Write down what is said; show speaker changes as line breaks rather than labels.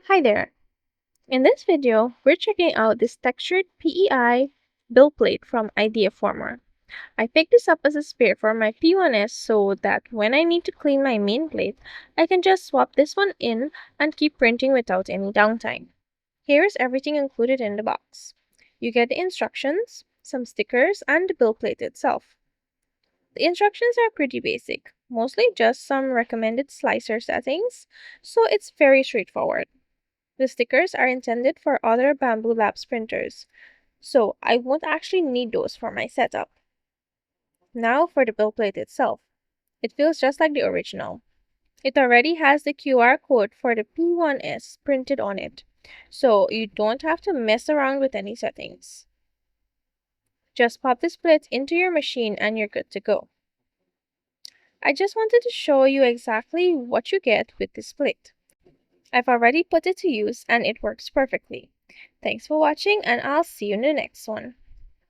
Hi there! In this video, we're checking out this textured PEI Build Plate from IdeaFormer. I picked this up as a spare for my P1S so that when I need to clean my main plate, I can just swap this one in and keep printing without any downtime. Here's everything included in the box. You get the instructions, some stickers, and the build plate itself. The instructions are pretty basic, mostly just some recommended slicer settings, so it's very straightforward. The stickers are intended for other Bambu Lab printers, so I won't actually need those for my setup. Now for the build plate itself. It feels just like the original. It already has the QR code for the P1S printed on it, so you don't have to mess around with any settings. Just pop this plate into your machine and you're good to go. I just wanted to show you exactly what you get with this plate. I've already put it to use and it works perfectly. Thanks for watching and I'll see you in the next one.